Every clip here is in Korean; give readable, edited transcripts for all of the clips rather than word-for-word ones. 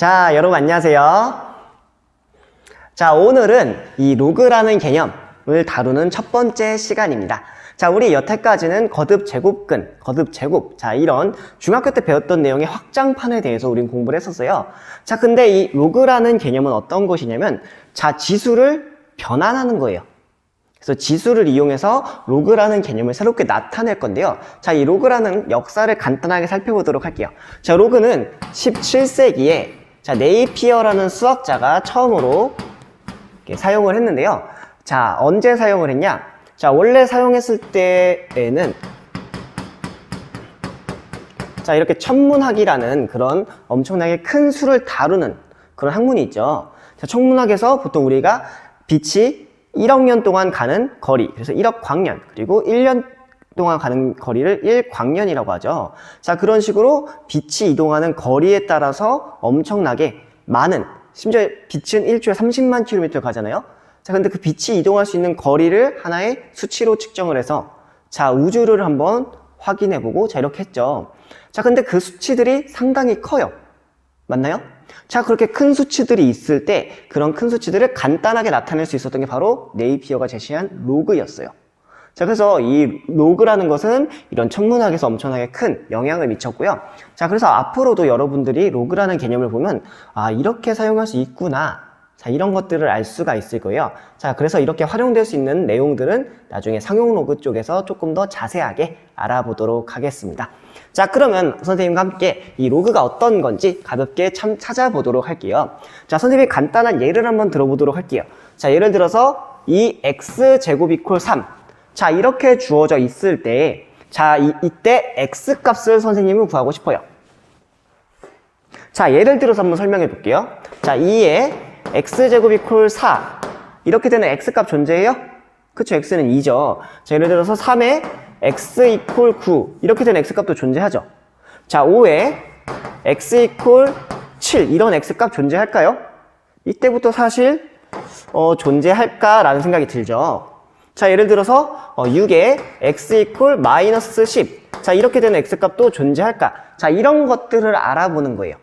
자, 여러분 안녕하세요. 자, 오늘은 이 로그라는 개념을 다루는 첫 번째 시간입니다. 자, 우리 여태까지는 거듭 제곱근, 거듭 제곱, 자, 이런 중학교 때 배웠던 내용의 확장판에 대해서 우린 공부를 했었어요. 자, 근데 이 로그라는 개념은 어떤 것이냐면, 자, 지수를 변환하는 거예요. 그래서 지수를 이용해서 로그라는 개념을 새롭게 나타낼 건데요. 자, 이 로그라는 역사를 간단하게 살펴보도록 할게요. 자, 로그는 17세기에 자, 네이피어라는 수학자가 처음으로 이렇게 사용을 했는데요. 자, 언제 사용을 했냐? 자, 원래 사용했을 때에는 자, 이렇게 천문학이라는 그런 엄청나게 큰 수를 다루는 그런 학문이 있죠. 자, 천문학에서 보통 우리가 빛이 1억 년 동안 가는 거리, 그래서 1억 광년, 그리고 1년 동안 가는 거리를 1광년이라고 하죠. 자, 그런 식으로 빛이 이동하는 거리에 따라서 엄청나게 많은, 심지어 빛은 일주일에 30만 킬로미터 가잖아요. 자, 근데 그 빛이 이동할 수 있는 거리를 하나의 수치로 측정을 해서 자, 우주를 한번 확인해보고 자, 이렇게 했죠. 자, 근데 그 수치들이 상당히 커요. 맞나요? 자, 그렇게 큰 수치들이 있을 때 그런 큰 수치들을 간단하게 나타낼 수 있었던 게 바로 네이피어가 제시한 로그였어요. 자, 그래서 이 로그라는 것은 이런 천문학에서 엄청나게 큰 영향을 미쳤고요. 자, 그래서 앞으로도 여러분들이 로그라는 개념을 보면 아, 이렇게 사용할 수 있구나. 자, 이런 것들을 알 수가 있을 거예요. 자, 그래서 이렇게 활용될 수 있는 내용들은 나중에 상용 로그 쪽에서 조금 더 자세하게 알아보도록 하겠습니다. 자, 그러면 선생님과 함께 이 로그가 어떤 건지 가볍게 찾아보도록 할게요. 자, 선생님이 간단한 예를 한번 들어보도록 할게요. 자, 예를 들어서 이 x제곱 이퀄 3. 자, 이렇게 주어져 있을 때, 자, 이때 x 값을 선생님은 구하고 싶어요. 자, 예를 들어서 한번 설명해 볼게요. 자, 2에 x제곱 이퀄 4. 이렇게 되는 x 값 존재해요? 그쵸, x는 2죠. 자, 예를 들어서 3에 x 이퀄 9. 이렇게 되는 x 값도 존재하죠. 자, 5에 x 이퀄 7. 이런 x 값 존재할까요? 이때부터 사실, 존재할까라는 생각이 들죠. 자, 예를 들어서 6에 x 이퀄 마이너스 10. 자, 이렇게 되는 x 값도 존재할까? 자, 이런 것들을 알아보는 거예요.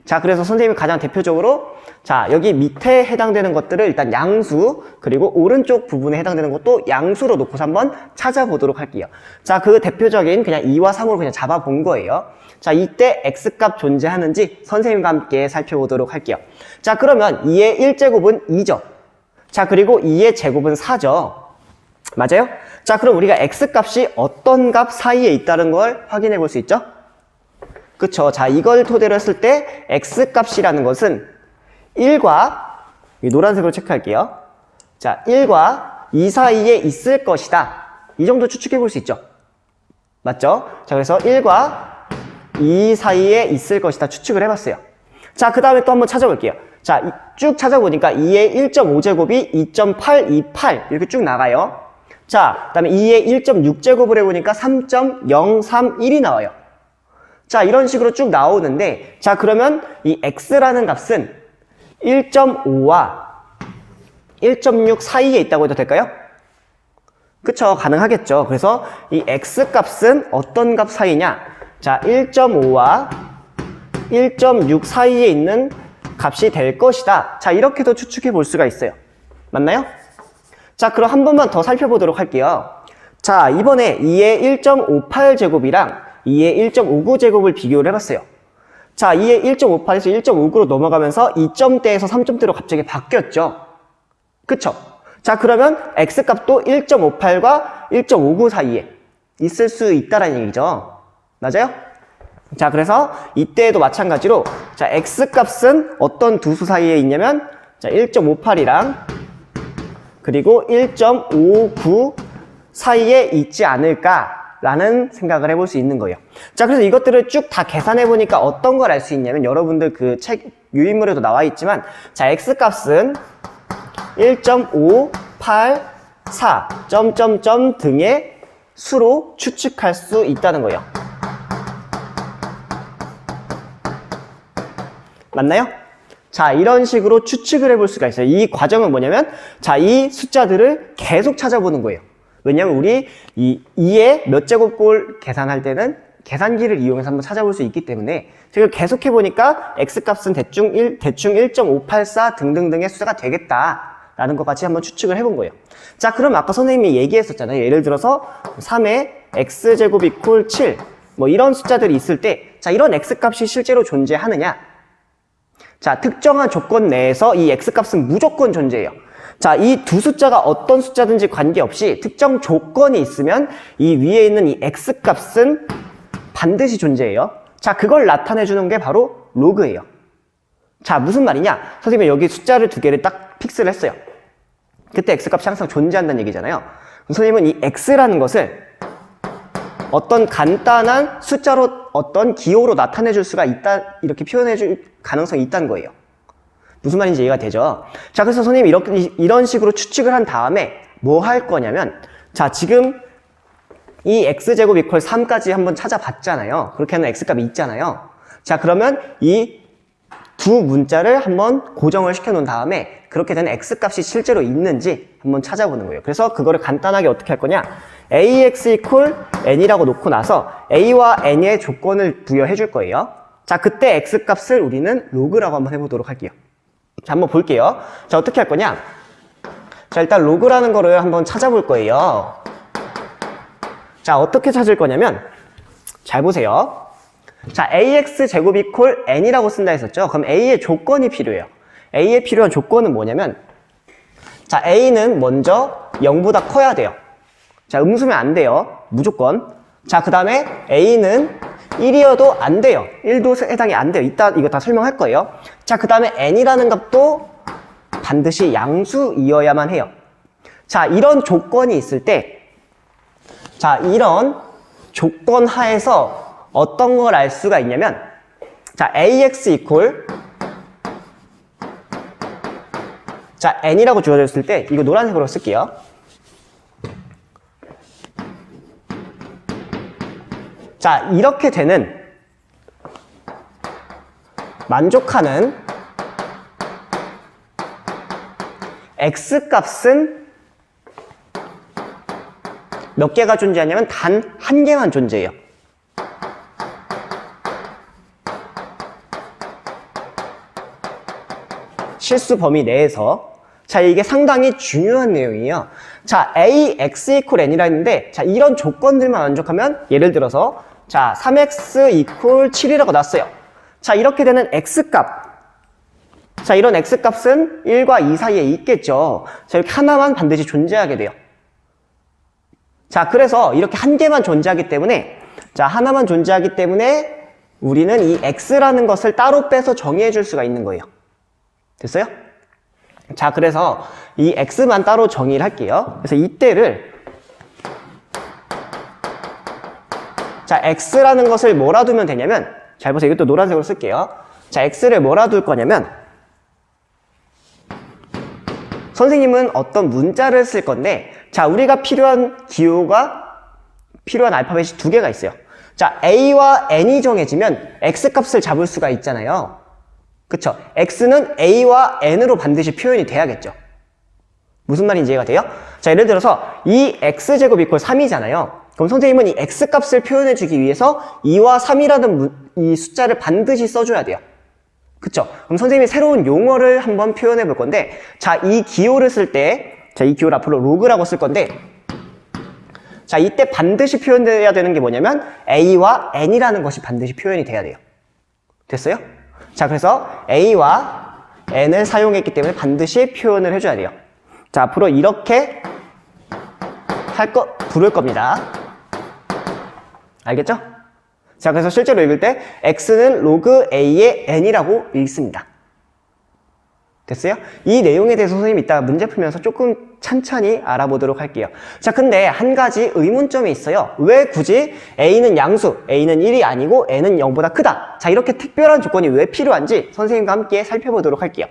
자, 그래서 선생님이 가장 대표적으로 자, 여기 밑에 해당되는 것들을 일단 양수, 그리고 오른쪽 부분에 해당되는 것도 양수로 놓고서 한번 찾아보도록 할게요. 자, 그 대표적인 그냥 2와 3으로 그냥 잡아본 거예요. 자, 이때 x값 존재하는지 선생님과 함께 살펴보도록 할게요. 자, 그러면 2의 1제곱은 2죠. 자, 그리고 2의 제곱은 4죠. 맞아요? 자, 그럼 우리가 x값이 어떤 값 사이에 있다는 걸 확인해 볼 수 있죠? 그쵸. 자, 이걸 토대로 했을 때 x값이라는 것은 1과 이 노란색으로 체크할게요. 자, 1과 2 사이에 있을 것이다. 이 정도 추측해 볼 수 있죠? 맞죠? 자, 그래서 1과 2 사이에 있을 것이다 추측을 해봤어요. 자, 그 다음에 또 한번 찾아볼게요. 자, 쭉 찾아보니까 2의 1.5제곱이 2.828 이렇게 쭉 나가요. 자, 그 다음에 2의 1.6제곱을 해보니까 3.031이 나와요. 자, 이런 식으로 쭉 나오는데, 자, 그러면 이 x라는 값은 1.5와 1.6 사이에 있다고 해도 될까요? 그쵸, 가능하겠죠. 그래서 이 x 값은 어떤 값 사이냐? 자, 1.5와 1.6 사이에 있는 값이 될 것이다. 자, 이렇게도 추측해 볼 수가 있어요. 맞나요? 자, 그럼 한 번만 더 살펴보도록 할게요. 자, 이번에 2의 1.58제곱이랑 2의 1.59제곱을 비교를 해봤어요. 자, 2의 1.58에서 1.59로 넘어가면서 2점대에서 3점대로 갑자기 바뀌었죠. 그쵸? 자, 그러면 x값도 1.58과 1.59 사이에 있을 수 있다는 얘기죠. 맞아요? 자, 그래서 이때에도 마찬가지로 자, x값은 어떤 두 수 사이에 있냐면 자, 1.58이랑 그리고 1.59 사이에 있지 않을까라는 생각을 해볼 수 있는 거예요. 자, 그래서 이것들을 쭉 다 계산해 보니까 어떤 걸 알 수 있냐면 여러분들 그 책 유인물에도 나와 있지만 자, x값은 1.584 점점점 등의 수로 추측할 수 있다는 거예요. 맞나요? 자, 이런 식으로 추측을 해볼 수가 있어요. 이 과정은 뭐냐면 자, 이 숫자들을 계속 찾아보는 거예요. 왜냐면 우리 이 2의 몇 제곱꼴 계산할 때는 계산기를 이용해서 한번 찾아볼 수 있기 때문에 제가 계속해 보니까 x값은 대충 1.584 등등등의 숫자가 되겠다라는 것 같이 한번 추측을 해본 거예요. 자, 그럼 아까 선생님이 얘기했었잖아요. 예를 들어서 3의 x제곱 이퀄 7 뭐 이런 숫자들이 있을 때, 자, 이런 x값이 실제로 존재하느냐? 자, 특정한 조건 내에서 이 x값은 무조건 존재해요. 자, 이 두 숫자가 어떤 숫자든지 관계없이 특정 조건이 있으면 이 위에 있는 이 x값은 반드시 존재해요. 자, 그걸 나타내주는 게 바로 로그예요. 자, 무슨 말이냐? 선생님이 여기 숫자를 두 개를 딱 픽스를 했어요. 그때 x값이 항상 존재한다는 얘기잖아요. 선생님은 이 x라는 것을 어떤 간단한 숫자로 어떤 기호로 나타내 줄 수가 있다, 이렇게 표현해 줄 가능성이 있다는 거예요. 무슨 말인지 이해가 되죠? 자, 그래서 선생님이 이런 식으로 추측을 한 다음에 뭐 할 거냐면, 자, 지금 이 x제곱 이퀄 3까지 한번 찾아봤잖아요. 그렇게 하는 x값이 있잖아요. 자, 그러면 이 두 문자를 한번 고정을 시켜 놓은 다음에 그렇게 된 x값이 실제로 있는지 한번 찾아보는 거예요. 그래서 그거를 간단하게 어떻게 할 거냐? ax 이퀄 n이라고 놓고 나서 a와 n의 조건을 부여해 줄 거예요. 자, 그때 x값을 우리는 로그라고 한번 해보도록 할게요. 자, 한번 볼게요. 자, 어떻게 할 거냐? 자, 일단 로그라는 거를 한번 찾아볼 거예요. 자, 어떻게 찾을 거냐면, 잘 보세요. 자, ax 제곱 이퀄 n이라고 쓴다 했었죠? 그럼 a의 조건이 필요해요. a에 필요한 조건은 뭐냐면, 자, a는 먼저 0보다 커야 돼요. 자, 음수면 안 돼요. 무조건. 자, 그 다음에 a는 1이어도 안 돼요. 1도 해당이 안 돼요. 이따 이거 다 설명할 거예요. 자, 그 다음에 n이라는 값도 반드시 양수이어야만 해요. 자, 이런 조건이 있을 때, 자, 이런 조건 하에서 어떤 걸 알 수가 있냐면, 자, ax 이퀄, 자, n이라고 주어졌을 때, 이거 노란색으로 쓸게요. 자, 이렇게 되는, 만족하는 x값은 몇 개가 존재하냐면 단 한 개만 존재해요. 실수 범위 내에서. 자, 이게 상당히 중요한 내용이에요. 자, ax 이퀄 n이라 했는데, 자, 이런 조건들만 만족하면, 예를 들어서, 자, 3x 이퀄 7이라고 놨어요. 자, 이렇게 되는 x값. 자, 이런 x값은 1과 2 사이에 있겠죠. 자, 이렇게 하나만 반드시 존재하게 돼요. 자, 그래서 이렇게 한 개만 존재하기 때문에, 자, 하나만 존재하기 때문에 우리는 이 x라는 것을 따로 빼서 정의해 줄 수가 있는 거예요. 됐어요? 자, 그래서 이 x만 따로 정의를 할게요. 그래서 이때를, 자, x라는 것을 뭐라 두면 되냐면, 잘 보세요. 이것도 노란색으로 쓸게요. 자, x를 뭐라 둘 거냐면, 선생님은 어떤 문자를 쓸 건데, 자, 우리가 필요한 기호가, 필요한 알파벳이 두 개가 있어요. 자, a와 n이 정해지면 x값을 잡을 수가 있잖아요. 그쵸? x는 a와 n으로 반드시 표현이 돼야겠죠. 무슨 말인지 이해가 돼요? 자, 예를 들어서 이 x제곱 이퀄 3이잖아요. 그럼 선생님은 이 x값을 표현해주기 위해서 2와 3이라는 이 숫자를 반드시 써줘야 돼요. 그쵸? 그럼 선생님이 새로운 용어를 한번 표현해 볼 건데, 자, 이 기호를 쓸 때, 자, 이 기호를 앞으로 로그라고 쓸 건데, 자, 이때 반드시 표현돼야 되는 게 뭐냐면 a와 n이라는 것이 반드시 표현이 돼야 돼요. 됐어요? 자, 그래서 a와 n을 사용했기 때문에 반드시 표현을 해줘야 돼요. 자, 앞으로 이렇게 부를 겁니다. 알겠죠? 자, 그래서 실제로 읽을 때 x는 로그 a의 n이라고 읽습니다. 됐어요? 이 내용에 대해서 선생님이 이따가 문제 풀면서 조금 찬찬히 알아보도록 할게요. 자, 근데 한 가지 의문점이 있어요. 왜 굳이 a는 양수, a는 1이 아니고 n은 0보다 크다. 자, 이렇게 특별한 조건이 왜 필요한지 선생님과 함께 살펴보도록 할게요.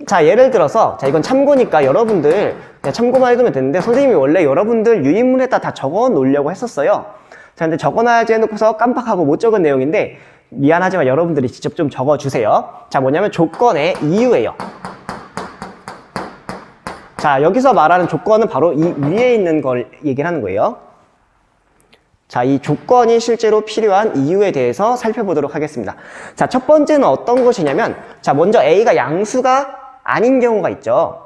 자, 예를 들어서, 자, 이건 참고니까 여러분들 그냥 참고만 해두면 되는데, 선생님이 원래 여러분들 유인물에다 다 적어 놓으려고 했었어요. 자, 근데 적어놔야지 해놓고서 깜빡하고 못 적은 내용인데, 미안하지만 여러분들이 직접 좀 적어주세요. 자, 뭐냐면 조건의 이유예요. 자, 여기서 말하는 조건은 바로 이 위에 있는 걸 얘기를 하는 거예요. 자, 이 조건이 실제로 필요한 이유에 대해서 살펴보도록 하겠습니다. 자, 첫 번째는 어떤 것이냐면, 자, 먼저 A가 양수가 아닌 경우가 있죠.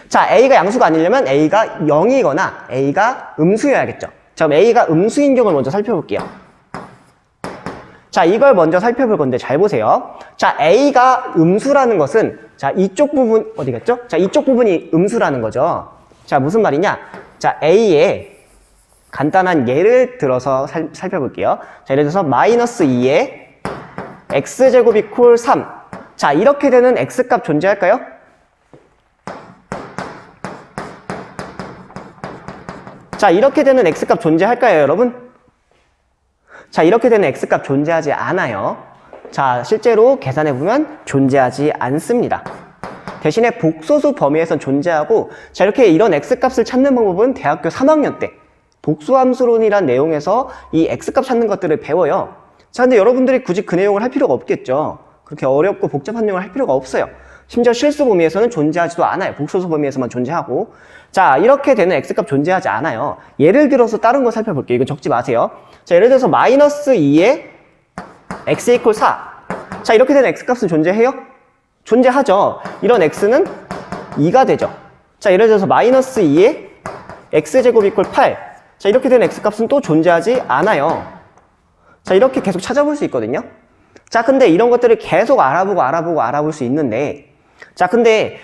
자, A가 양수가 아니려면 A가 0이거나 A가 음수여야겠죠. 자, 그럼 A가 음수인 경우를 먼저 살펴볼게요. 자, 이걸 먼저 살펴볼 건데 잘 보세요. 자, A가 음수라는 것은, 자, 이쪽 부분, 어디 갔죠? 자, 이쪽 부분이 음수라는 거죠. 자, 무슨 말이냐? 자, A의 간단한 예를 들어서 살펴볼게요. 자, 예를 들어서 마이너스 2에 x제곱 이퀄 3. 자, 이렇게 되는 x값 존재할까요? 자, 이렇게 되는 x값 존재할까요, 여러분? 자, 이렇게 되는 x값 존재하지 않아요. 자, 실제로 계산해보면 존재하지 않습니다. 대신에 복소수 범위에선 존재하고, 자, 이렇게 이런 x값을 찾는 방법은 대학교 3학년 때 복수함수론이란 내용에서 이 x값 찾는 것들을 배워요. 자, 근데 여러분들이 굳이 그 내용을 할 필요가 없겠죠. 그렇게 어렵고 복잡한 내용을 할 필요가 없어요. 심지어 실수 범위에서는 존재하지도 않아요. 복소수 범위에서만 존재하고. 자, 이렇게 되는 x값 존재하지 않아요. 예를 들어서 다른 거 살펴볼게요. 이거 적지 마세요. 자, 예를 들어서 마이너스 2에 x 이퀄 4. 자, 이렇게 되는 x값은 존재해요? 존재하죠. 이런 x는 2가 되죠. 자, 예를 들어서 마이너스 2에 x제곱 이퀄 8. 자, 이렇게 되는 x값은 또 존재하지 않아요. 자, 이렇게 계속 찾아볼 수 있거든요. 자, 근데 이런 것들을 계속 알아볼 수 있는데, 자, 근데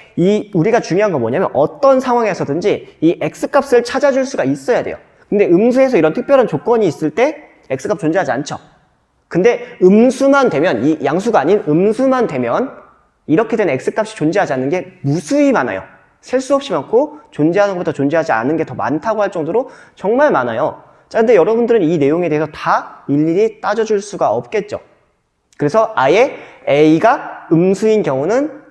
우리가 중요한 건 뭐냐면 어떤 상황에서든지 이 x값을 찾아줄 수가 있어야 돼요. 근데 음수에서 이런 특별한 조건이 있을 때 x값 존재하지 않죠. 근데 음수만 되면, 이 양수가 아닌 음수만 되면 이렇게 된 x값이 존재하지 않는 게 무수히 많아요. 셀 수 없이 많고 존재하는 것보다 존재하지 않은 게 더 많다고 할 정도로 정말 많아요. 자, 근데 여러분들은 이 내용에 대해서 다 일일이 따져줄 수가 없겠죠. 그래서 아예 A가 음수인 경우는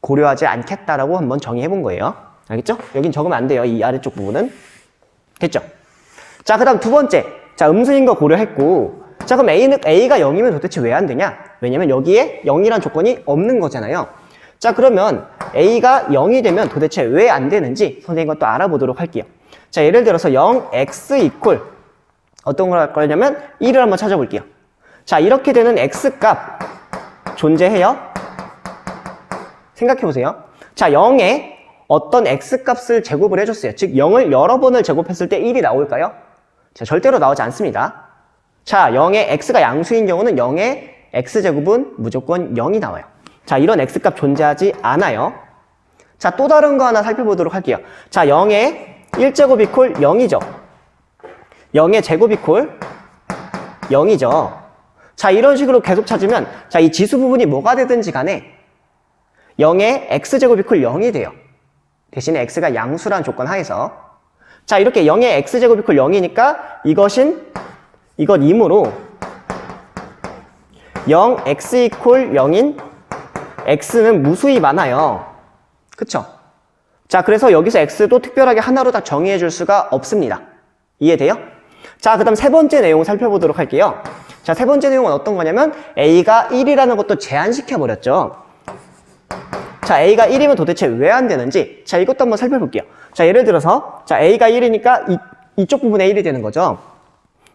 고려하지 않겠다라고 한번 정의해 본 거예요. 알겠죠? 여긴 적으면 안 돼요. 이 아래쪽 부분은. 됐죠? 자, 그 다음 두 번째. 자, 음수인 거 고려했고, 자, 그럼 A가 0이면 도대체 왜 안 되냐? 왜냐면 여기에 0이란 조건이 없는 거잖아요. 자, 그러면 A가 0이 되면 도대체 왜 안 되는지 선생님과 또 알아보도록 할게요. 자, 예를 들어서 0x 이퀄 어떤 걸 할 거냐면 1을 한번 찾아볼게요. 자, 이렇게 되는 x값 존재해요? 생각해보세요. 자, 0에 어떤 x값을 제곱을 해줬어요. 즉 0을 여러 번을 제곱했을 때 1이 나올까요? 자, 절대로 나오지 않습니다. 자, 0에 x가 양수인 경우는 0의 x제곱은 무조건 0이 나와요. 자, 이런 x값 존재하지 않아요. 자, 또 다른 거 하나 살펴보도록 할게요. 자, 0의 1제곱 이퀄 0이죠. 0의 제곱 이퀄 0이죠. 자, 이런 식으로 계속 찾으면, 자, 이 지수 부분이 뭐가 되든지 간에 0의 x제곱 이퀄 0이 돼요. 대신에 x가 양수라는 조건 하에서. 자, 이렇게 0의 x제곱 이퀄 0이니까 이것이므로 0x 이퀄 0인 x는 무수히 많아요. 그쵸? 자, 그래서 여기서 x도 특별하게 하나로 다 정의해 줄 수가 없습니다. 이해돼요? 자, 그 다음 세 번째 내용 살펴보도록 할게요. 자, 세 번째 내용은 어떤 거냐면 a가 1이라는 것도 제한시켜 버렸죠. 자, a가 1이면 도대체 왜 안 되는지, 자, 이것도 한번 살펴볼게요. 자, 예를 들어서, 자, a가 1이니까 이쪽 부분에 1이 되는 거죠.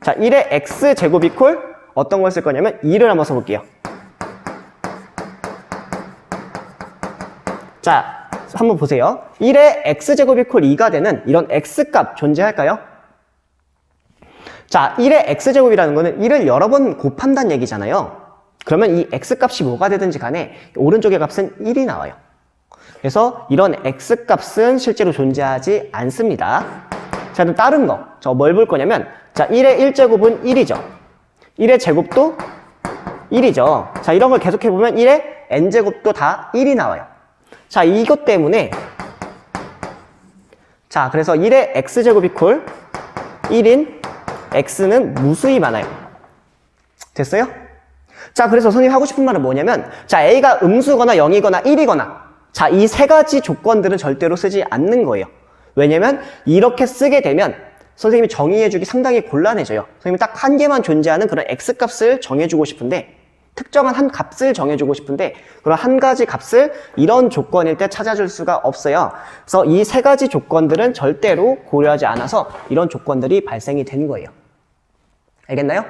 자, 1의 x제곱 이퀄 어떤 걸 쓸 거냐면 2를 한번 써볼게요. 자, 한번 보세요. 1의 x제곱 이퀄 2가 되는 이런 x값 존재할까요? 자, 1의 x제곱이라는 거는 1을 여러 번 곱한다는 얘기잖아요. 그러면 이 x값이 뭐가 되든지 간에 오른쪽의 값은 1이 나와요. 그래서 이런 x값은 실제로 존재하지 않습니다. 자, 그럼 다른 거. 저 뭘 볼 거냐면, 자, 1의 1제곱은 1이죠. 1의 제곱도 1이죠. 자, 이런 걸 계속해보면 1의 n제곱도 다 1이 나와요. 자, 이것 때문에, 자, 그래서 1의 x제곱 이퀄 1인 x는 무수히 많아요. 됐어요? 자, 그래서 선생님이 하고 싶은 말은 뭐냐면, 자, a가 음수거나 0이거나 1이거나, 자, 이 세 가지 조건들은 절대로 쓰지 않는 거예요. 왜냐면 이렇게 쓰게 되면 선생님이 정의해주기 상당히 곤란해져요. 선생님이 딱 한 개만 존재하는 그런 x값을 정해주고 싶은데, 특정한 한 값을 정해주고 싶은데, 그런 한 가지 값을 이런 조건일 때 찾아줄 수가 없어요. 그래서 이 세 가지 조건들은 절대로 고려하지 않아서 이런 조건들이 발생이 된 거예요. 알겠나요?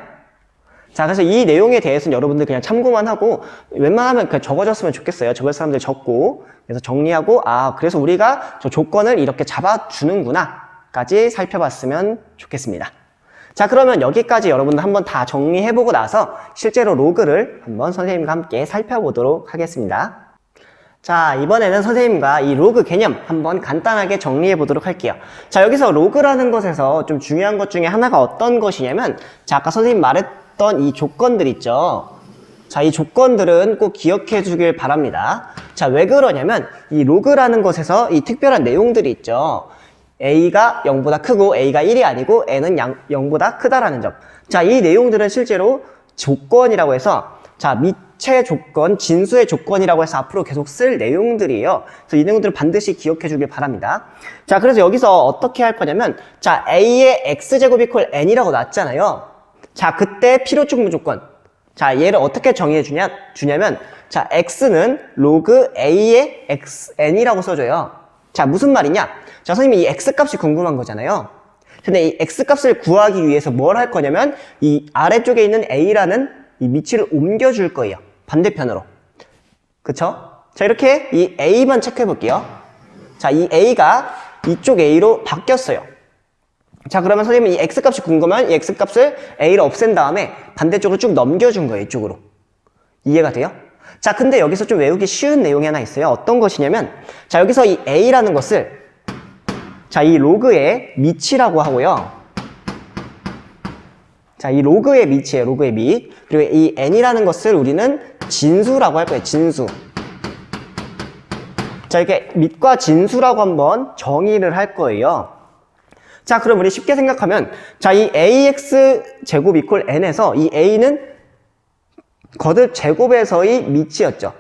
자, 그래서 이 내용에 대해서는 여러분들 그냥 참고만 하고 웬만하면 그냥 적어줬으면 좋겠어요. 적을 사람들 적고 그래서 정리하고 그래서 우리가 저 조건을 이렇게 잡아주는구나 까지 살펴봤으면 좋겠습니다. 자, 그러면 여기까지 여러분들 한번 다 정리해보고 나서 실제로 로그를 한번 선생님과 함께 살펴보도록 하겠습니다. 자, 이번에는 선생님과 이 로그 개념 한번 간단하게 정리해 보도록 할게요. 자, 여기서 로그라는 것에서 좀 중요한 것 중에 하나가 어떤 것이냐면, 자, 아까 선생님 말했던 이 조건들 있죠. 자, 이 조건들은 꼭 기억해 주길 바랍니다. 자, 왜 그러냐면 이 로그라는 것에서 이 특별한 내용들이 있죠. A가 0보다 크고 A가 1이 아니고 N은 0보다 크다라는 점. 자, 이 내용들은 실제로 조건이라고 해서, 자, 미체 조건, 진수의 조건이라고 해서 앞으로 계속 쓸 내용들이에요. 그래서 이 내용들을 반드시 기억해 주길 바랍니다. 자, 그래서 여기서 어떻게 할 거냐면, 자, A의 X제곱이 콜 N이라고 나왔잖아요. 자, 그때 필요충분 조건. 자, 얘를 어떻게 정의해 주냐면, 자, X는 로그 A의 N이라고 써줘요. 자, 무슨 말이냐? 자, 선생님이 이 X값이 궁금한 거잖아요. 근데 이 X값을 구하기 위해서 뭘 할 거냐면, 이 아래쪽에 있는 A라는 이 위치를 옮겨줄 거예요. 반대편으로. 그쵸? 자, 이렇게 이 A만 체크해 볼게요. 자, 이 A가 이쪽 A로 바뀌었어요. 자, 그러면 선생님은 이 X값이 궁금한 이 X값을 A를 없앤 다음에 반대쪽으로 쭉 넘겨준 거예요. 이쪽으로. 이해가 돼요? 자, 근데 여기서 좀 외우기 쉬운 내용이 하나 있어요. 어떤 것이냐면, 자, 여기서 이 A라는 것을, 자, 이 로그의 밑이라고 하고요. 자, 이 로그의 밑이에요. 로그의 밑. 그리고 이 n이라는 것을 우리는 진수라고 할 거예요. 진수. 자, 이렇게 밑과 진수라고 한번 정의를 할 거예요. 자, 그럼 우리 쉽게 생각하면, 자, 이 ax 제곱 이퀄 n에서 이 a는 거듭 제곱에서의 밑이었죠.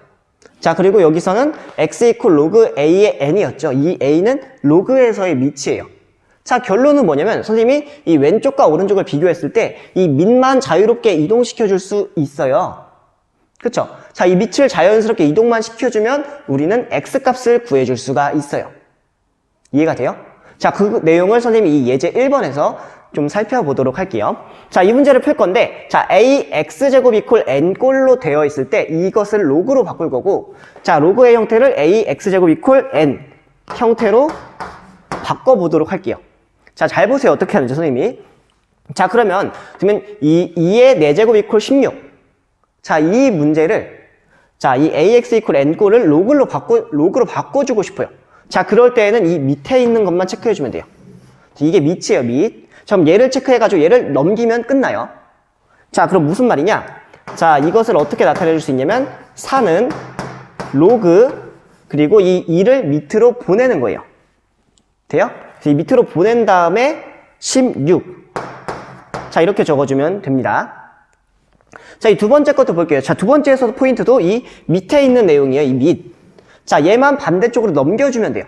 자, 그리고 여기서는 x 이퀄 로그 a의 n이었죠. 이 a는 로그에서의 밑이에요. 자, 결론은 뭐냐면 선생님이 이 왼쪽과 오른쪽을 비교했을 때 이 밑만 자유롭게 이동시켜 줄 수 있어요. 그쵸? 자, 이 밑을 자연스럽게 이동만 시켜주면 우리는 x값을 구해줄 수가 있어요. 이해가 돼요? 자, 그 내용을 선생님이 이 예제 1번에서 좀 살펴보도록 할게요. 자, 이 문제를 풀 건데, 자, ax제곱 이퀄 n꼴로 되어 있을 때 이것을 로그로 바꿀 거고, 자, 로그의 형태를 ax제곱 이퀄 n 형태로 바꿔보도록 할게요. 자, 잘 보세요. 어떻게 하는지 선생님이. 자, 그러면 이 2의 4제곱 이퀄 16. 자, 이 문제를, 자, 이 ax 이퀄 n꼴을 로그로 바꿔주고 싶어요. 자, 그럴 때에는 이 밑에 있는 것만 체크해주면 돼요. 이게 밑이에요, 밑. 그럼 얘를 체크해가지고 얘를 넘기면 끝나요. 자, 그럼 무슨 말이냐? 자, 이것을 어떻게 나타내줄 수 있냐면 4는 로그 그리고 이 2를 밑으로 보내는 거예요. 돼요? 그래서 이 밑으로 보낸 다음에 16. 자, 이렇게 적어주면 됩니다. 자, 이 두 번째 것도 볼게요. 자, 두 번째에서 포인트도 이 밑에 있는 내용이에요. 이 밑. 자, 얘만 반대쪽으로 넘겨주면 돼요.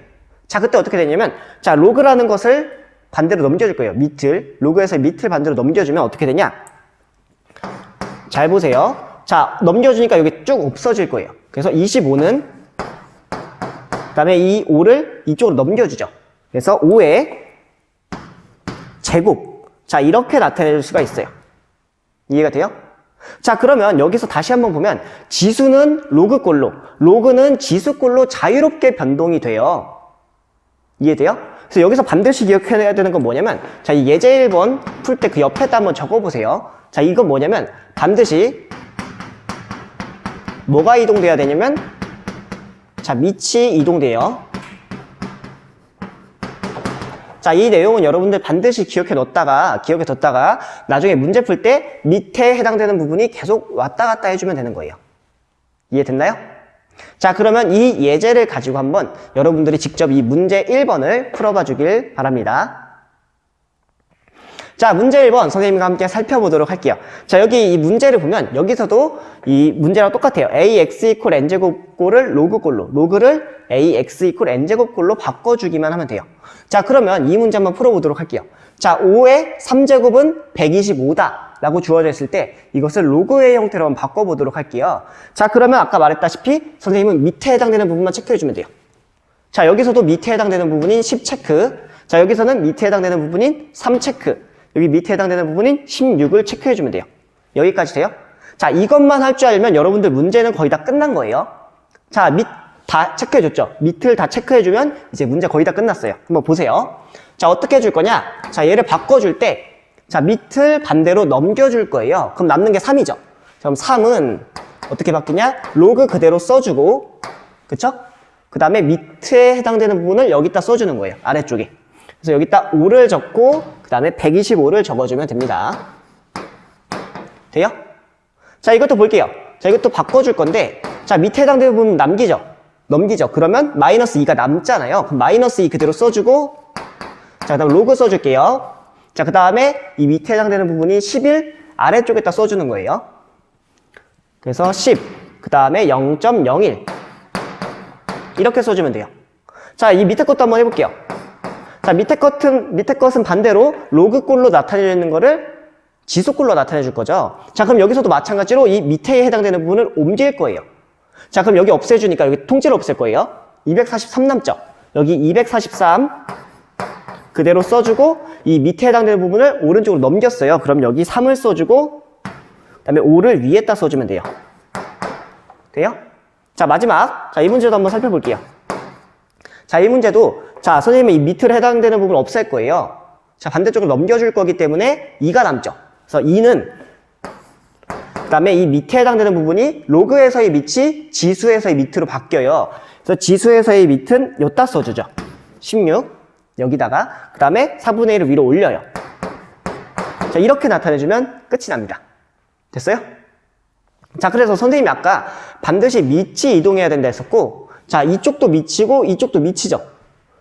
자, 그때 어떻게 되냐면, 자, 로그라는 것을 반대로 넘겨줄 거예요. 밑을. 로그에서 밑을 반대로 넘겨주면 어떻게 되냐? 잘 보세요. 자, 넘겨주니까 여기 쭉 없어질 거예요. 그래서 25는, 그 다음에 이 5를 이쪽으로 넘겨주죠. 그래서 5의 제곱. 자, 이렇게 나타낼 수가 있어요. 이해가 돼요? 자, 그러면 여기서 다시 한번 보면 지수는 로그꼴로, 로그는 지수꼴로 자유롭게 변동이 돼요. 이해돼요? 그래서 여기서 반드시 기억해야 되는 건 뭐냐면, 자, 이 예제 1번 풀 때 그 옆에다 한번 적어보세요. 자, 이건 뭐냐면 반드시 뭐가 이동돼야 되냐면, 자, 밑이 이동돼요. 자, 이 내용은 여러분들 반드시 기억해 뒀다가 나중에 문제 풀 때 밑에 해당되는 부분이 계속 왔다 갔다 해주면 되는 거예요. 이해됐나요? 자, 그러면 이 예제를 가지고 한번 여러분들이 직접 이 문제 1번을 풀어봐 주길 바랍니다. 자, 문제 1번 선생님과 함께 살펴보도록 할게요. 자, 여기 이 문제를 보면 여기서도 이 문제랑 똑같아요. ax 이퀄 n제곱꼴을 로그꼴로, 로그를 ax 이퀄 n제곱꼴로 바꿔주기만 하면 돼요. 자, 그러면 이 문제 한번 풀어보도록 할게요. 자, 5의 3제곱은 125다 라고 주어져 있을 때 이것을 로그의 형태로 한번 바꿔보도록 할게요. 자, 그러면 아까 말했다시피 선생님은 밑에 해당되는 부분만 체크해주면 돼요. 자, 여기서도 밑에 해당되는 부분인 10 체크. 자, 여기서는 밑에 해당되는 부분인 3 체크. 여기 밑에 해당되는 부분인 16을 체크해주면 돼요. 여기까지 돼요? 자, 이것만 할 줄 알면 여러분들 문제는 거의 다 끝난 거예요. 자, 밑 다 체크해줬죠? 밑을 다 체크해주면 이제 문제 거의 다 끝났어요. 한번 보세요. 자, 어떻게 해줄 거냐? 자, 얘를 바꿔줄 때, 자, 밑을 반대로 넘겨줄 거예요. 그럼 남는 게 3이죠? 그럼 3은 어떻게 바뀌냐? 로그 그대로 써주고, 그쵸? 그 다음에 밑에 해당되는 부분을 여기다 써주는 거예요. 아래쪽에. 그래서 여기다 5를 적고, 그 다음에 125를 적어주면 됩니다. 돼요? 자, 이것도 볼게요. 자, 이것도 바꿔줄 건데, 자, 밑에 해당되는 부분 넘기죠. 그러면 마이너스 2가 남잖아요. 그럼 마이너스 2 그대로 써주고, 자, 그 다음 로그 써줄게요. 자, 그 다음에 이 밑에 해당되는 부분이 11 아래쪽에다 써주는 거예요. 그래서 10, 그 다음에 0.01 이렇게 써주면 돼요. 자, 이 밑에 것도 한번 해볼게요. 자, 밑에 것은 반대로 로그꼴로 나타내는 거를 지수꼴로 나타내 줄 거죠. 자, 그럼 여기서도 마찬가지로 이 밑에 해당되는 부분을 옮길 거예요. 자, 그럼 여기 없애주니까 여기 통째로 없앨 거예요. 243 남죠? 여기 243 그대로 써주고 이 밑에 해당되는 부분을 오른쪽으로 넘겼어요. 그럼 여기 3을 써주고 그 다음에 5를 위에다 써주면 돼요. 돼요? 자, 마지막. 자, 이 문제도 한번 살펴볼게요. 자, 이 문제도 자, 선생님은 이 밑을 해당되는 부분을 없앨 거예요. 자, 반대쪽으로 넘겨줄 거기 때문에 2가 남죠. 그래서 2는 그 다음에 이 밑에 해당되는 부분이 로그에서의 밑이 지수에서의 밑으로 바뀌어요. 그래서 지수에서의 밑은 여기다 써주죠. 16 여기다가 그 다음에 4분의 1을 위로 올려요. 자, 이렇게 나타내주면 끝이 납니다. 됐어요? 자, 그래서 선생님이 아까 반드시 밑이 이동해야 된다 했었고, 자, 이쪽도 밑이고 이쪽도 밑이죠.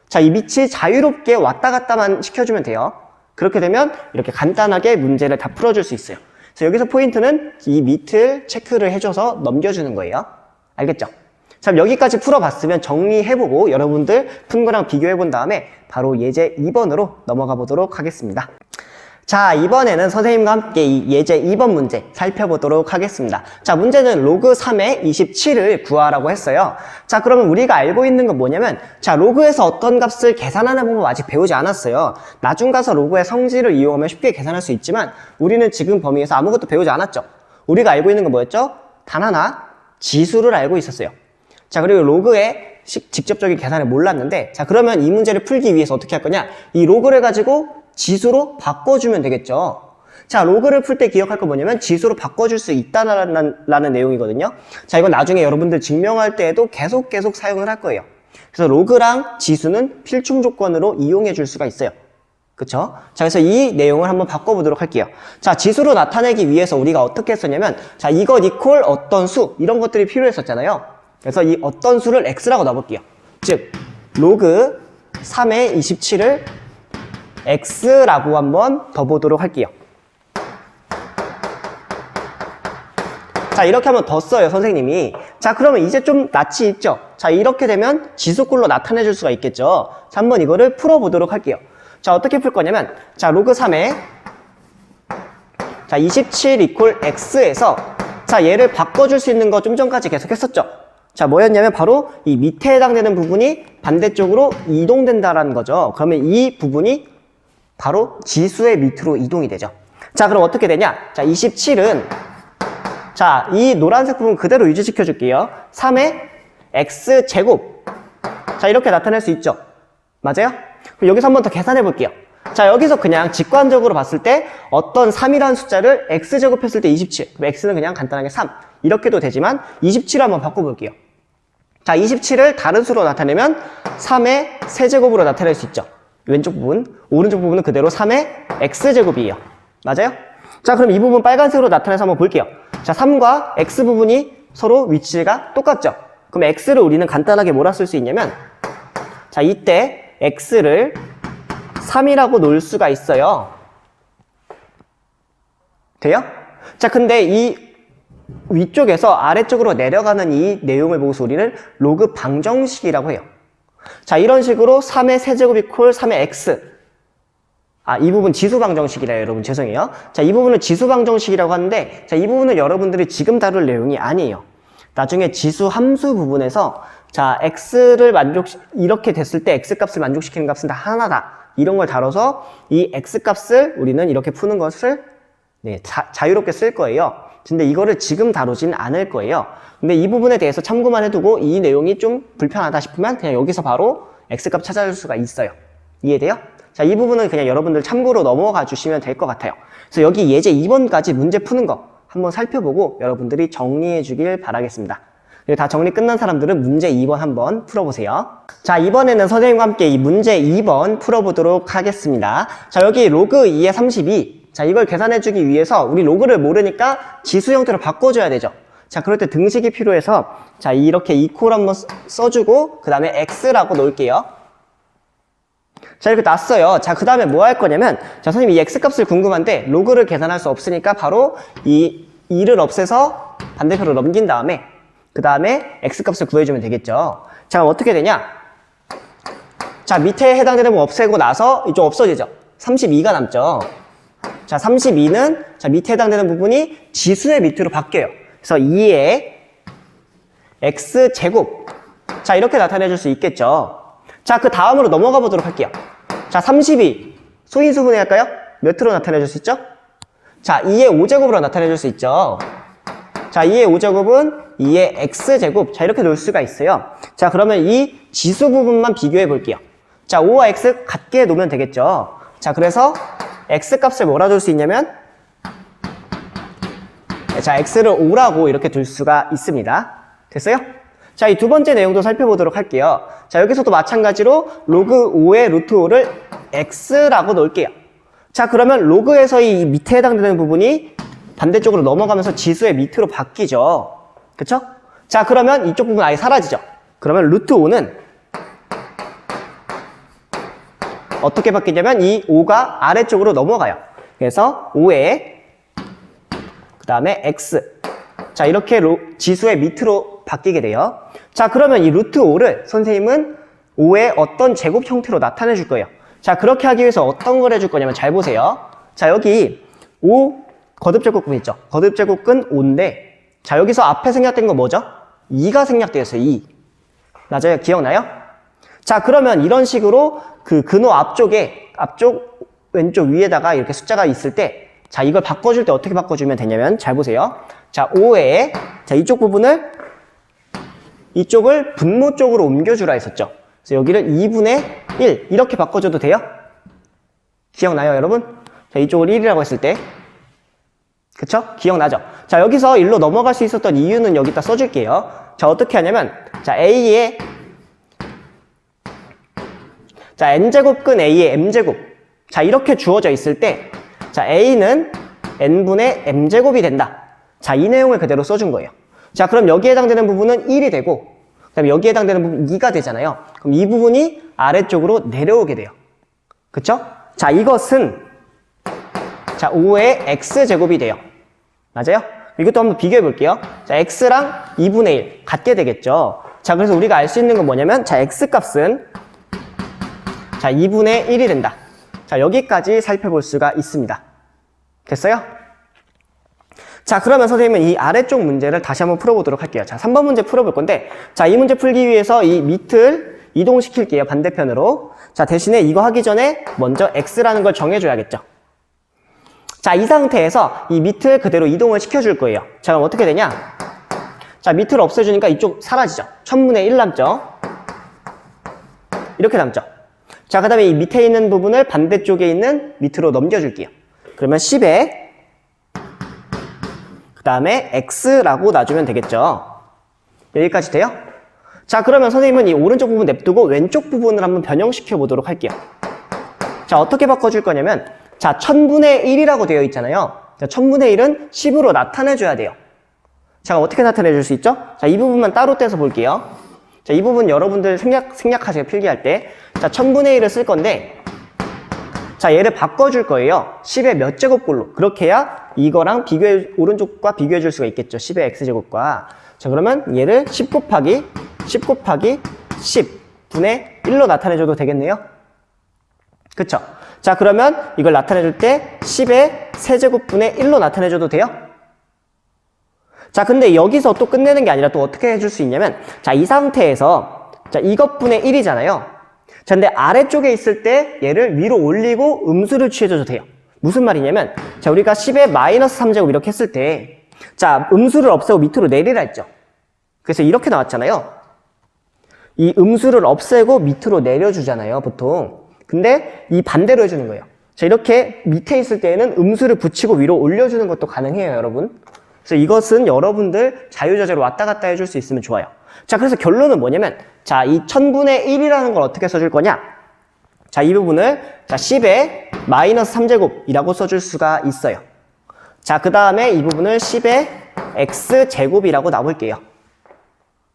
자, 이 밑이 자유롭게 왔다 갔다만 시켜주면 돼요. 그렇게 되면 이렇게 간단하게 문제를 다 풀어줄 수 있어요. 그래서 여기서 포인트는 이 밑을 체크를 해줘서 넘겨주는 거예요. 알겠죠? 자, 여기까지 풀어봤으면 정리해보고 여러분들 푼 거랑 비교해본 다음에 바로 예제 2번으로 넘어가 보도록 하겠습니다. 자, 이번에는 선생님과 함께 이 예제 2번 문제 살펴보도록 하겠습니다. 자, 문제는 로그 3의 27을 구하라고 했어요. 자, 그러면 우리가 알고 있는 건 뭐냐면, 자, 로그에서 어떤 값을 계산하는 방법 아직 배우지 않았어요. 나중 가서 로그의 성질을 이용하면 쉽게 계산할 수 있지만 우리는 지금 범위에서 아무것도 배우지 않았죠. 우리가 알고 있는 건 뭐였죠? 단 하나, 지수를 알고 있었어요. 자, 그리고 로그의 직접적인 계산을 몰랐는데, 자, 그러면 이 문제를 풀기 위해서 어떻게 할 거냐? 이 로그를 가지고 지수로 바꿔주면 되겠죠. 자, 로그를 풀 때 기억할 거 뭐냐면 지수로 바꿔줄 수 있다라는 내용이거든요. 자, 이건 나중에 여러분들 증명할 때에도 계속 사용을 할 거예요. 그래서 로그랑 지수는 필충 조건으로 이용해 줄 수가 있어요. 그쵸? 자, 그래서 이 내용을 한번 바꿔보도록 할게요. 자, 지수로 나타내기 위해서 우리가 어떻게 했었냐면, 자, 이것 이퀄 어떤 수, 이런 것들이 필요했었잖아요. 그래서 이 어떤 수를 x라고 넣어볼게요. 즉, 로그 3의 27을 x라고 한번 더 보도록 할게요. 자, 이렇게 한번 더 써요, 선생님이. 자, 그러면 이제 좀 낯이 있죠? 자, 이렇게 되면 지수꼴로 나타내 줄 수가 있겠죠? 자, 한번 이거를 풀어보도록 할게요. 자, 어떻게 풀 거냐면, 자, 로그 3에 자, 27 이퀄 x에서 자, 얘를 바꿔줄 수 있는 거 좀 전까지 계속 했었죠? 자, 뭐였냐면 바로 이 밑에 해당되는 부분이 반대쪽으로 이동된다라는 거죠. 그러면 이 부분이 바로 지수의 밑으로 이동이 되죠. 자, 그럼 어떻게 되냐? 자, 27은 자, 이 노란색 부분 그대로 유지시켜 줄게요. 3의 x제곱. 자, 이렇게 나타낼 수 있죠. 맞아요? 그럼 여기서 한번 더 계산해 볼게요. 자, 여기서 그냥 직관적으로 봤을 때 어떤 3이라는 숫자를 x제곱했을 때 27. 그럼 x는 그냥 간단하게 3. 이렇게도 되지만 27을 한번 바꿔볼게요. 자, 27을 다른 수로 나타내면 3의 세제곱으로 나타낼 수 있죠. 왼쪽 부분, 오른쪽 부분은 그대로 3의 x제곱이에요. 맞아요? 자, 그럼 이 부분 빨간색으로 나타내서 한번 볼게요. 자, 3과 x 부분이 서로 위치가 똑같죠? 그럼 x를 우리는 간단하게 뭐라 쓸 수 있냐면, 자, 이때 x를 3이라고 놓을 수가 있어요. 돼요? 자, 근데 이 위쪽에서 아래쪽으로 내려가는 이 내용을 보고서 우리는 로그 방정식이라고 해요. 자, 이런 식으로 3의 세제곱 이퀄 3의 x. 아, 이 부분 지수 방정식이래요, 여러분. 죄송해요. 자, 이 부분은 지수 방정식이라고 하는데, 자, 이 부분은 여러분들이 지금 다룰 내용이 아니에요. 나중에 지수 함수 부분에서, 자, x를 이렇게 됐을 때 x 값을 만족시키는 값은 다 하나다. 이런 걸 다뤄서 이 x값을 우리는 이렇게 푸는 것을 네, 자유롭게 쓸 거예요. 근데 이거를 지금 다루진 않을 거예요. 근데 이 부분에 대해서 참고만 해두고 이 내용이 좀 불편하다 싶으면 그냥 여기서 바로 x값 찾아줄 수가 있어요. 이해돼요? 자, 이 부분은 그냥 여러분들 참고로 넘어가 주시면 될 것 같아요. 그래서 여기 예제 2번까지 문제 푸는 거 한번 살펴보고 여러분들이 정리해 주길 바라겠습니다. 그리고 다 정리 끝난 사람들은 문제 2번 한번 풀어보세요. 자, 이번에는 선생님과 함께 이 문제 2번 풀어보도록 하겠습니다. 자, 여기 로그 2의 32. 자, 이걸 계산해주기 위해서 우리 로그를 모르니까 지수 형태로 바꿔줘야 되죠. 자, 그럴 때 등식이 필요해서 자, 이렇게 이퀄 한번 써주고 그 다음에 x라고 놓을게요. 자, 이렇게 놨어요. 자, 그 다음에 뭐 할 거냐면 자, 선생님 이 x값을 궁금한데 로그를 계산할 수 없으니까 바로 이 2를 없애서 반대표로 넘긴 다음에 그 다음에 x값을 구해주면 되겠죠. 자, 그럼 어떻게 되냐? 자, 밑에 해당되는 거 없애고 나서 이쪽 없어지죠. 32가 남죠. 자, 32는 자, 밑에 해당되는 부분이 지수의 밑으로 바뀌어요. 그래서 2의 x제곱. 자, 이렇게 나타내 줄 수 있겠죠. 자, 그 다음으로 넘어가 보도록 할게요. 자, 32 소인수분해 할까요? 몇으로 나타내 줄 수 있죠? 자, 2의 5제곱으로 나타내 줄 수 있죠. 자, 2의 5제곱은 2의 x제곱. 자, 이렇게 놓을 수가 있어요. 자, 그러면 이 지수 부분만 비교해 볼게요. 자, 5와 x 같게 놓으면 되겠죠. 자, 그래서 x값을 뭐라 둘 수 있냐면 자, x를 5라고 이렇게 둘 수가 있습니다. 됐어요? 자, 이 두 번째 내용도 살펴보도록 할게요. 자, 여기서도 마찬가지로 로그 5의 루트 5를 x라고 놓을게요. 자, 그러면 로그에서 이 밑에 해당되는 부분이 반대쪽으로 넘어가면서 지수의 밑으로 바뀌죠. 그쵸? 자, 그러면 이쪽 부분 아예 사라지죠. 그러면 루트 5는 어떻게 바뀌냐면 이 5가 아래쪽으로 넘어가요. 그래서 5에 그 다음에 x. 자, 이렇게 지수의 밑으로 바뀌게 돼요. 자, 그러면 이 루트 5를 선생님은 5의 어떤 제곱 형태로 나타내 줄 거예요. 자, 그렇게 하기 위해서 어떤 걸 해줄 거냐면 잘 보세요. 자, 여기 5 거듭제곱근 있죠. 거듭제곱근 5인데 자, 여기서 앞에 생략된 거 뭐죠? 2가 생략되었어요. 2. 맞아요? 기억나요? 자, 그러면 이런 식으로 그 근호 앞쪽 왼쪽 위에다가 이렇게 숫자가 있을 때 자, 이걸 바꿔줄 때 어떻게 바꿔주면 되냐면 잘 보세요. 자, 5에 자, 이쪽을 분모 쪽으로 옮겨주라 했었죠. 그래서 여기를 2분의 1 이렇게 바꿔줘도 돼요? 기억나요, 여러분? 자, 이쪽을 1이라고 했을 때 그쵸? 기억나죠? 자, 여기서 1로 넘어갈 수 있었던 이유는 여기다 써줄게요. 자, 어떻게 하냐면 자, A의 자, n제곱근 A의 m제곱. 자, 이렇게 주어져 있을 때 자, A는 n분의 m제곱이 된다. 자, 이 내용을 그대로 써준 거예요. 자, 그럼 여기에 해당되는 부분은 1이 되고 그 다음에 여기에 해당되는 부분 2가 되잖아요. 그럼 이 부분이 아래쪽으로 내려오게 돼요. 그쵸? 자, 이것은 자, 5의 x제곱이 돼요. 맞아요? 이것도 한번 비교해 볼게요. 자, x랑 2분의 1 같게 되겠죠. 자, 그래서 우리가 알 수 있는 건 뭐냐면 자, x값은 자, 2분의 1이 된다. 자, 여기까지 살펴볼 수가 있습니다. 됐어요? 자, 그러면 선생님은 이 아래쪽 문제를 다시 한번 풀어보도록 할게요. 자, 3번 문제 풀어볼 건데 자, 이 문제 풀기 위해서 이 밑을 이동시킬게요. 반대편으로. 자, 대신에 이거 하기 전에 먼저 x라는 걸 정해줘야겠죠. 자, 이 상태에서 이 밑을 그대로 이동을 시켜줄 거예요. 자, 그럼 어떻게 되냐? 자, 밑을 없애주니까 이쪽 사라지죠. 1000분의 1 남죠. 이렇게 남죠. 자, 그 다음에 이 밑에 있는 부분을 반대쪽에 있는 밑으로 넘겨줄게요. 그러면 10에 그 다음에 x라고 놔주면 되겠죠. 여기까지 돼요? 자, 그러면 선생님은 이 오른쪽 부분 냅두고 왼쪽 부분을 한번 변형시켜 보도록 할게요. 자, 어떻게 바꿔줄 거냐면 자, 1000분의 1이라고 되어 있잖아요. 자, 1000분의 1은 10으로 나타내줘야 돼요. 자, 어떻게 나타내줄 수 있죠? 자, 이 부분만 따로 떼서 볼게요. 자, 이 부분 여러분들 생략하세요. 필기할 때. 자, 1000분의 1을 쓸 건데 자, 얘를 바꿔줄 거예요. 10의 몇 제곱꼴로. 그렇게 해야 이거랑 오른쪽과 비교해 줄 수가 있겠죠. 10의 x제곱과. 자, 그러면 얘를 10 곱하기 10분의 1로 나타내줘도 되겠네요. 그쵸? 자, 그러면 이걸 나타내줄 때 10의 세제곱분의 1로 나타내줘도 돼요? 자, 근데 여기서 또 끝내는 게 아니라 또 어떻게 해줄 수 있냐면 자, 이 상태에서 자, 이것분의 1이잖아요. 자, 근데 아래쪽에 있을 때 얘를 위로 올리고 음수를 취해줘도 돼요. 무슨 말이냐면, 자, 우리가 10의 마이너스 3제곱 이렇게 했을 때, 자, 음수를 없애고 밑으로 내리라 했죠. 그래서 이렇게 나왔잖아요. 이 음수를 없애고 밑으로 내려주잖아요, 보통. 근데 이 반대로 해주는 거예요. 자, 이렇게 밑에 있을 때에는 음수를 붙이고 위로 올려주는 것도 가능해요, 여러분. 그래서 이것은 여러분들 자유자재로 왔다 갔다 해줄 수 있으면 좋아요. 자, 그래서 결론은 뭐냐면, 자, 이 1000분의 1이라는 걸 어떻게 써줄 거냐? 자, 이 부분을, 자, 10의 마이너스 3제곱이라고 써줄 수가 있어요. 자, 그 다음에 이 부분을 10의 x제곱이라고 놔볼게요.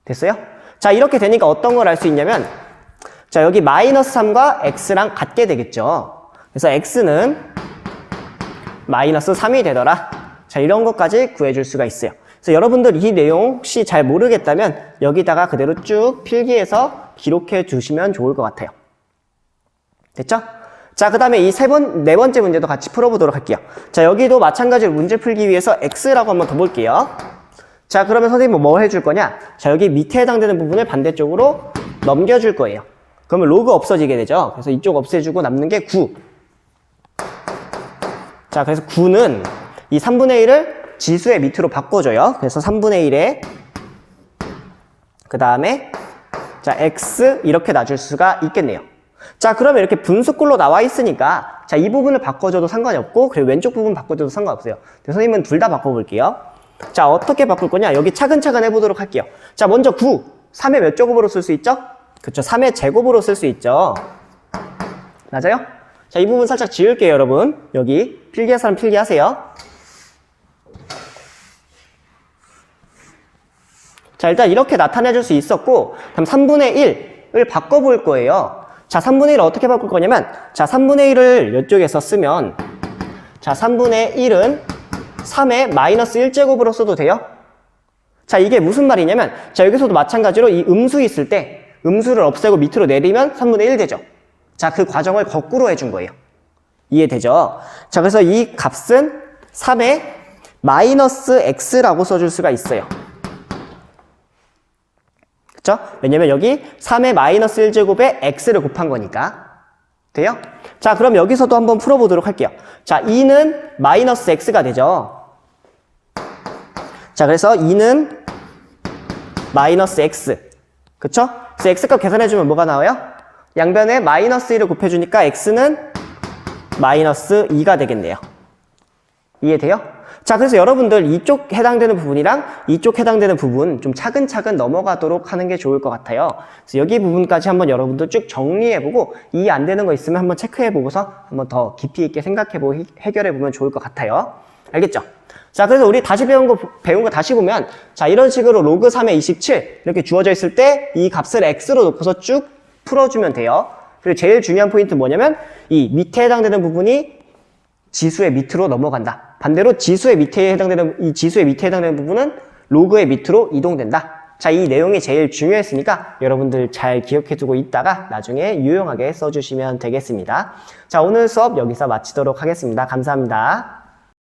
됐어요? 자, 이렇게 되니까 어떤 걸 알 수 있냐면, 자, 여기 마이너스 3과 x랑 같게 되겠죠. 그래서 x는 마이너스 3이 되더라. 자, 이런 것까지 구해줄 수가 있어요. 그래서 여러분들 이 내용 혹시 잘 모르겠다면 여기다가 그대로 쭉 필기해서 기록해 두시면 좋을 것 같아요. 됐죠? 자, 그 다음에 이 네 번째 문제도 같이 풀어보도록 할게요. 자, 여기도 마찬가지로 문제 풀기 위해서 x라고 한번 더 볼게요. 자, 그러면 선생님은 뭐 해줄 거냐? 자, 여기 밑에 해당되는 부분을 반대쪽으로 넘겨줄 거예요. 그러면 로그 없어지게 되죠. 그래서 이쪽 없애주고 남는 게 9. 자, 그래서 9는 이 3분의 1을 지수의 밑으로 바꿔줘요. 그래서 3분의 1에 그 다음에 자, x 이렇게 놔줄 수가 있겠네요. 자, 그러면 이렇게 분수꼴로 나와 있으니까 자, 이 부분을 바꿔줘도 상관이 없고 그리고 왼쪽 부분 바꿔줘도 상관없어요. 선생님은 둘 다 바꿔볼게요. 자, 어떻게 바꿀 거냐? 여기 차근차근 해보도록 할게요. 자, 먼저 9. 3의 몇 제곱으로 쓸 수 있죠? 그쵸, 3의 제곱으로 쓸 수 있죠. 맞아요? 자, 이 부분 살짝 지울게요, 여러분. 여기 필기할 사람 필기하세요. 자, 일단 이렇게 나타내줄 수 있었고, 그럼 3분의 1을 바꿔볼 거예요. 자, 3분의 1을 어떻게 바꿀 거냐면, 자, 3분의 1을 이쪽에서 쓰면, 자, 3분의 1은 3의 마이너스 1제곱으로 써도 돼요? 자, 이게 무슨 말이냐면, 자, 여기서도 마찬가지로 이 음수 있을 때, 음수를 없애고 밑으로 내리면 3분의 1 되죠? 자, 그 과정을 거꾸로 해준 거예요. 이해되죠? 자, 그래서 이 값은 3의 마이너스 x라고 써줄 수가 있어요. 그쵸? 왜냐면 여기 3의 마이너스 1제곱에 x를 곱한 거니까. 돼요? 자, 그럼 여기서도 한번 풀어보도록 할게요. 자, 2는 마이너스 x가 되죠. 자, 그래서 2는 마이너스 x. 그쵸? 그래서 x값 계산해주면 뭐가 나와요? 양변에 마이너스 1을 곱해주니까 x는 마이너스 2가 되겠네요. 이해돼요? 자, 그래서 여러분들 이쪽 해당되는 부분이랑 이쪽 해당되는 부분 좀 차근차근 넘어가도록 하는 게 좋을 것 같아요. 그래서 여기 부분까지 한번 여러분들 쭉 정리해보고 이해 안 되는 거 있으면 한번 체크해보고서 한번 더 깊이 있게 생각해보고 해결해보면 좋을 것 같아요. 알겠죠? 자, 그래서 우리 다시 배운 거 다시 보면 자, 이런 식으로 로그 3의 27 이렇게 주어져 있을 때 이 값을 x로 놓고서 쭉 풀어주면 돼요. 그리고 제일 중요한 포인트 뭐냐면 이 밑에 해당되는 부분이 지수의 밑으로 넘어간다. 반대로 지수의 밑에 해당되는 부분은 로그의 밑으로 이동된다. 자, 이 내용이 제일 중요했으니까 여러분들 잘 기억해두고 있다가 나중에 유용하게 써주시면 되겠습니다. 자, 오늘 수업 여기서 마치도록 하겠습니다. 감사합니다.